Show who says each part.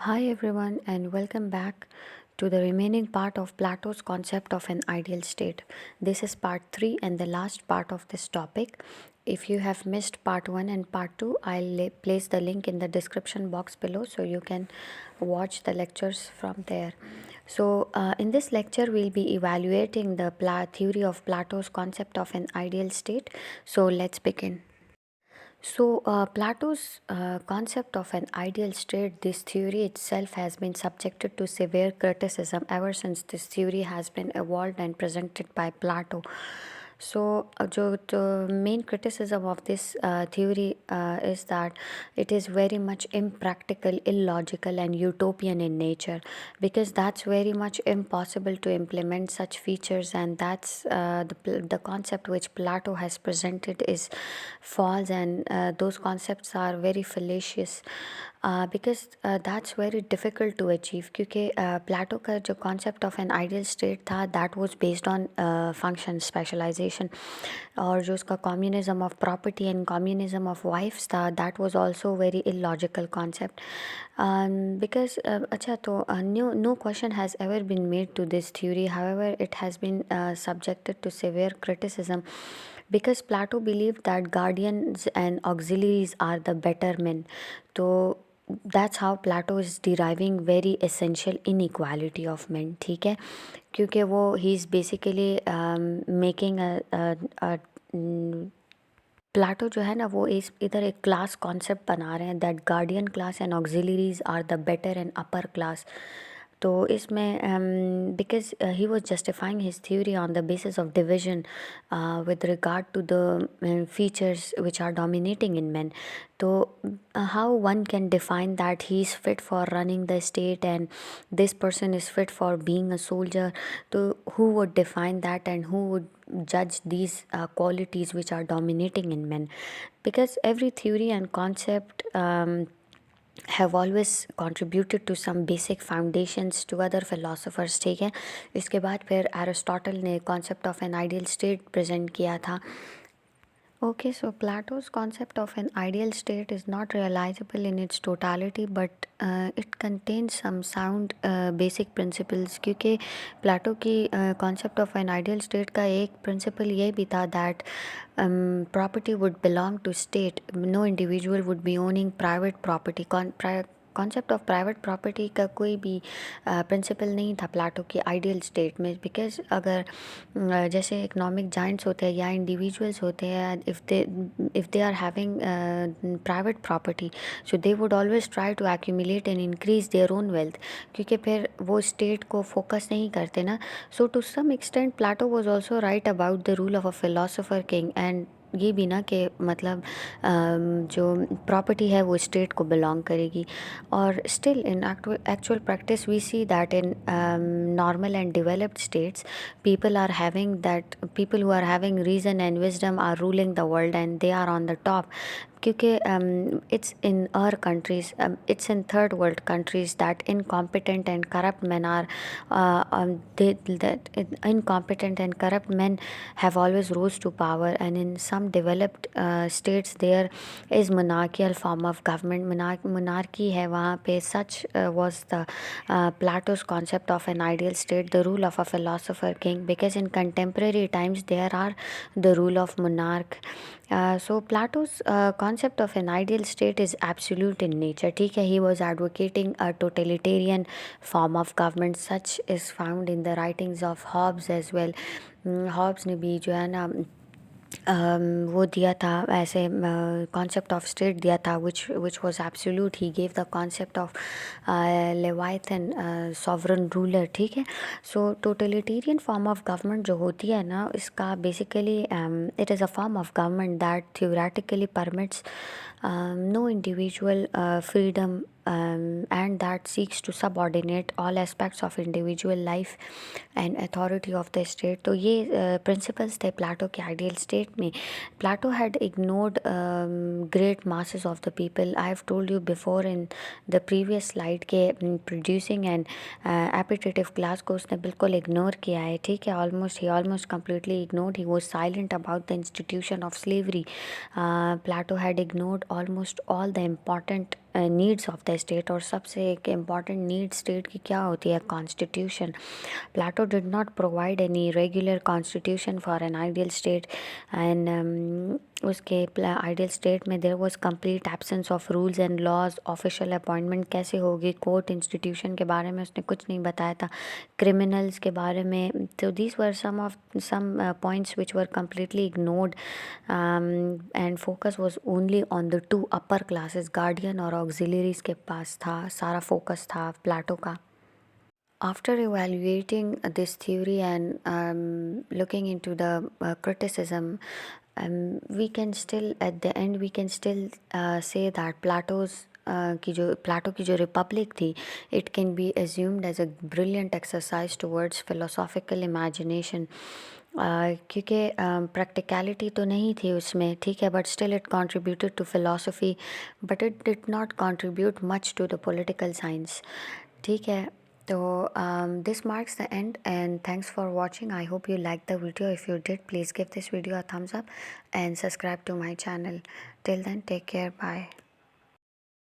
Speaker 1: Hi everyone, and welcome back to the remaining part of Plato's concept of an ideal state. This is part 3 and the last part of this topic. If you have missed part 1 and part 2, I'll place the link in the description box below so you can watch the lectures from there. In this lecture, we'll be evaluating the theory of Plato's concept of an ideal state. So, let's begin. Plato's concept of an ideal state, this theory itself has been subjected to severe criticism ever since this theory has been evolved and presented by Plato. The main criticism of this theory is that it is very much impractical, illogical, and utopian in nature, because that's very much impossible to implement such features, and that's the concept which Plato has presented is false, and those concepts are very fallacious. Because that's very difficult to achieve, क्योंकि Plato का जो concept of an ideal state था that was based on function specialization, और जो उसका communism of property and communism of wives था that was also very illogical concept. Because अच्छा तो no question has ever been made to this theory. However, it has been subjected to severe criticism because Plato believed that guardians and auxiliaries are the better men. तो that's how Plato is deriving very essential inequality of men. ठीक है, क्योंकि वो he is basically making a Plato जो है ना वो इस इधर एक क्लास कॉन्सेप्ट बना रहे हैं that guardian class and auxiliaries are the better and upper class. तो इसमें because he was justifying his theory on the basis of division with regard to the features which are dominating in man. तो how one can define that he is fit for running the state and this person is fit for being a soldier. तो who would define that and who would judge these qualities which are dominating in men? Because every theory and concept have always contributed to some basic foundations to other philosophers. ठीक है, इसके बाद फिर Aristotle ने concept of an ideal state present किया था. Okay, so Plato's concept of an ideal state is not realizable in its totality, but it contains some sound basic principles. क्योंकि Plato की concept of an ideal state का एक principle ये भी था that property would belong to state. No individual would be owning private property. Concept of private property का कोई भी प्रिंसिपल नहीं था प्लाटो की आइडियल स्टेट में. बिकॉज अगर जैसे इकोनॉमिक जाइंट्स होते हैं या इंडिविजुअल्स होते हैं, if they are having private property, so they would always try to accumulate and increase their own wealth, क्योंकि फिर वो स्टेट को फोकस नहीं करते ना. So to some extent Plato was also right about the rule of a philosopher king. And ये भी ना कि मतलब जो प्रॉपर्टी है वो स्टेट को बिलोंग करेगी. और still in actual practice we see that in normal and developed states people who are having reason and wisdom are ruling the world and they are on the top. क्योंकि it's in our countries, it's in third world countries that incompetent and corrupt men are incompetent and corrupt men have always rose to power. And in some developed states there is monarchical form of government. Monarchy है वहाँ पे. Such was the Plato's concept of an ideal state, the rule of a philosopher king, because in contemporary times there are the rule of monarch. So Plato's concept of an ideal state is absolute in nature. ठीक है, he was advocating a totalitarian form of government. Such is found in the writings of Hobbes as well. Hobbes ने भी जो है ना वो दिया था ऐसे कॉन्सेप्ट ऑफ स्टेट दिया था which was absolute. He gave the concept of Leviathan sovereign ruler. ठीक है, सो टोटलिटेरियन फॉर्म ऑफ गवर्नमेंट जो होती है ना, इसका basically it is a form of government that theoretically permits no individual freedom, and that seeks to subordinate all aspects of individual life and authority of the state. तो ये principles थे Plato के ideal state में. Plato had ignored great masses of the people. I have told you before in the previous slide के producing and appetitive class को उसने बिल्कुल ignore किया है. ठीक है, he almost completely ignored. He was silent about the institution of slavery. Plato had ignored almost all the important needs of the state, और सबसे एक इम्पॉर्टेंट नीड स्टेट की क्या होती है? Constitution. Plato did not provide any regular constitution for an ideal state, and उसके ideal state में there was complete absence of rules and laws. Official appointment कैसे होगी? कोर्ट इंस्टीट्यूशन के बारे में उसने कुछ नहीं बताया था, क्रिमिनल्स के बारे में. तो these were some points which were completely ignored, and focus was only on the two upper classes, guardian और auxiliaries के पास था सारा focus था प्लाटो का. After evaluating this theory and looking into the criticism, we can still at the end we can still say that Plato की जो Republic थी, it can be assumed as a brilliant exercise towards philosophical imagination. क्योंकि practicality तो नहीं थी उसमें, ठीक है, but still it contributed to philosophy, but it did not contribute much to the political science. ठीक है. So this marks the end, and thanks for watching. I hope you liked the video. If you did, please give this video a thumbs up and subscribe to my channel. Till then, take care. Bye.